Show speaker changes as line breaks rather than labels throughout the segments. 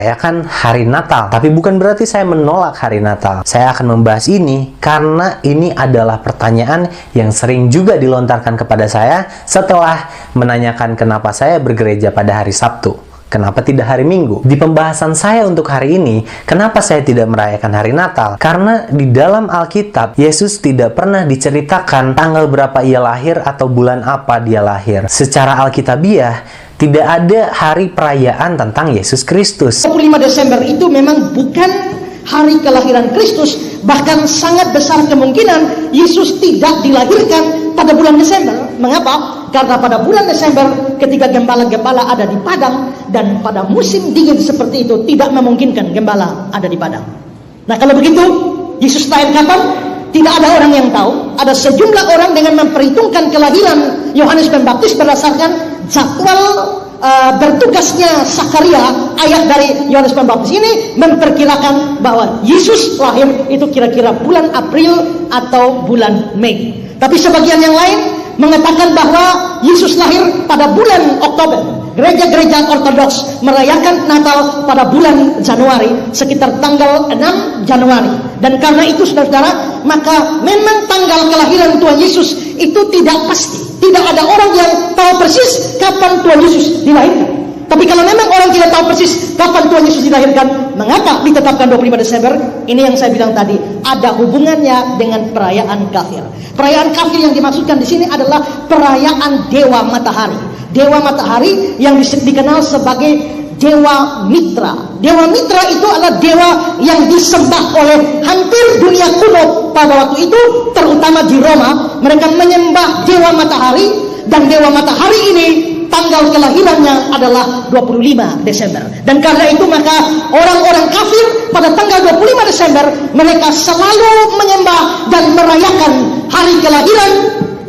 merayakan hari Natal. Tapi bukan berarti saya menolak hari Natal. Saya akan membahas ini karena ini adalah pertanyaan yang sering juga dilontarkan kepada saya setelah menanyakan kenapa saya bergereja pada hari Sabtu. Kenapa tidak hari Minggu? Di pembahasan saya untuk hari ini, kenapa saya tidak merayakan hari Natal? Karena di dalam Alkitab, Yesus tidak pernah diceritakan tanggal berapa ia lahir atau bulan apa dia lahir. Secara Alkitabiah, tidak ada hari perayaan tentang Yesus Kristus.
25 Desember itu memang bukan hari kelahiran Kristus. Bahkan sangat besar kemungkinan Yesus tidak dilahirkan pada bulan Desember. Mengapa? Karena pada bulan Desember ketika gembala-gembala ada di padang, dan pada musim dingin seperti itu tidak memungkinkan gembala ada di padang. Nah, kalau begitu Yesus lahir kapan? Tidak ada orang yang tahu. Ada sejumlah orang dengan memperhitungkan kelahiran Yohanes Pembaptis berdasarkan jadwal bertugasnya Sakaria, ayah dari Yohanes Pembaptis ini memperkirakan bahwa Yesus lahir itu kira-kira bulan April atau bulan Mei. Tapi sebagian yang lain mengatakan bahwa Yesus lahir pada bulan Oktober. Gereja-gereja Ortodoks merayakan Natal pada bulan Januari, sekitar tanggal 6 Januari. Dan karena itu, saudara-saudara, maka memang tanggal kelahiran Tuhan Yesus itu tidak pasti. Tidak ada orang yang tahu persis kapan Tuhan Yesus dilahirkan. Tapi kalau memang orang tidak tahu persis kapan Tuhan Yesus dilahirkan, mengapa ditetapkan 25 Desember? Ini yang saya bilang tadi, ada hubungannya dengan perayaan kafir. Perayaan kafir yang dimaksudkan di sini adalah perayaan Dewa Matahari. Dewa Matahari yang dikenal sebagai Dewa Mitra. Dewa Mitra itu adalah dewa yang disembah oleh hampir dunia kuno pada waktu itu, terutama di Roma. Mereka menyembah Dewa Matahari, dan Dewa Matahari ini tanggal kelahirannya adalah 25 Desember. Dan karena itu maka orang-orang kafir pada tanggal 25 Desember mereka selalu menyembah dan merayakan hari kelahiran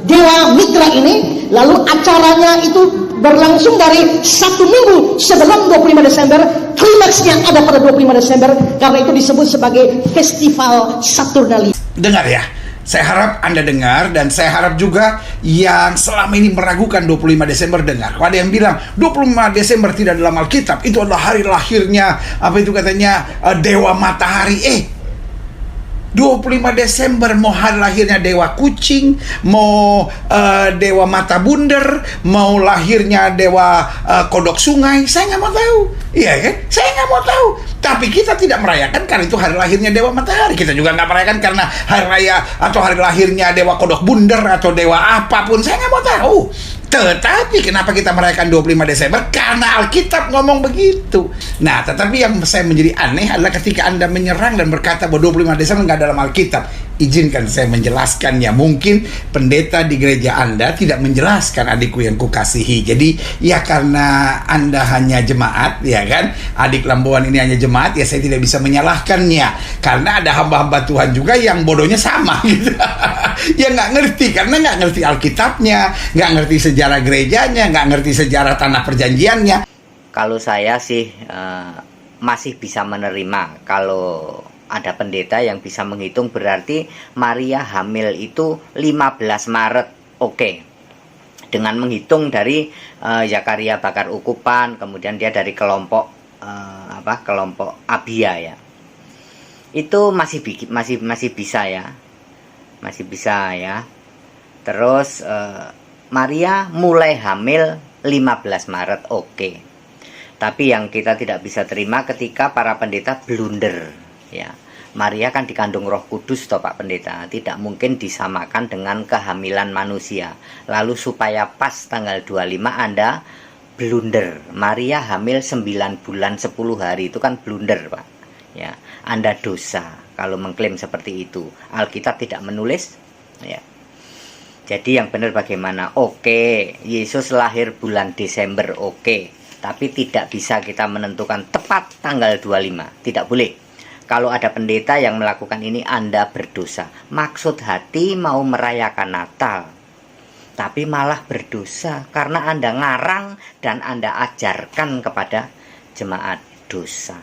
Dewa Mitra ini. Lalu acaranya itu berlangsung dari 1 minggu sebelum 25 Desember. Klimaksnya ada pada 25 Desember. Karena itu disebut sebagai Festival Saturnalia.
Dengar ya, saya harap Anda dengar, dan saya harap juga yang selama ini meragukan 25 Desember dengar. Kalau ada yang bilang 25 Desember tidak dalam Alkitab, itu adalah hari lahirnya Dewa Matahari. 25 Desember mau hari lahirnya Dewa Kucing, mau Dewa Mata Bunder, mau lahirnya Dewa Kodok Sungai, saya nggak mau tahu. Iya kan? Saya nggak mau tahu. Tapi kita tidak merayakan karena itu hari lahirnya Dewa Matahari. Kita juga nggak merayakan karena hari raya atau hari lahirnya Dewa Kodok Bunder atau Dewa apapun. Saya nggak mau tahu. Tetapi kenapa kita merayakan 25 Desember? Karena Alkitab ngomong begitu. Nah, tetapi yang saya menjadi aneh adalah ketika Anda menyerang dan berkata bahwa 25 Desember nggak dalam Alkitab. Izinkan saya menjelaskannya. Mungkin pendeta di gereja Anda tidak menjelaskan, adikku yang kukasihi. Jadi, ya karena Anda hanya jemaat, ya kan? Adik Lambuan ini hanya jemaat, ya saya tidak bisa menyalahkannya. Karena ada hamba-hamba Tuhan juga yang bodohnya sama, gitu. Ya nggak ngerti, karena nggak ngerti Alkitabnya, nggak ngerti sejarah gerejanya, nggak ngerti sejarah tanah perjanjiannya.
Kalau saya sih masih bisa menerima kalau ada pendeta yang bisa menghitung, berarti Maria hamil itu 15 Maret. Oke. Dengan menghitung dari Zakaria Bakar Ukupan, kemudian dia dari kelompok kelompok Abia ya. Itu masih bisa ya. Masih bisa ya. Terus Maria mulai hamil 15 Maret. Oke. Tapi yang kita tidak bisa terima ketika para pendeta blunder ya. Maria kan dikandung Roh Kudus toh Pak Pendeta, tidak mungkin disamakan dengan kehamilan manusia. Lalu supaya pas tanggal 25 Anda blunder. Maria hamil 9 bulan 10 hari, itu kan blunder Pak. Ya, Anda dosa kalau mengklaim seperti itu. Alkitab tidak menulis ya. Jadi yang benar bagaimana? Oke, Yesus lahir bulan Desember, oke. Tapi tidak bisa kita menentukan tepat tanggal 25. Tidak boleh. Kalau ada pendeta yang melakukan ini, Anda berdosa. Maksud hati mau merayakan Natal, tapi malah berdosa karena Anda ngarang dan Anda ajarkan kepada jemaat dosa.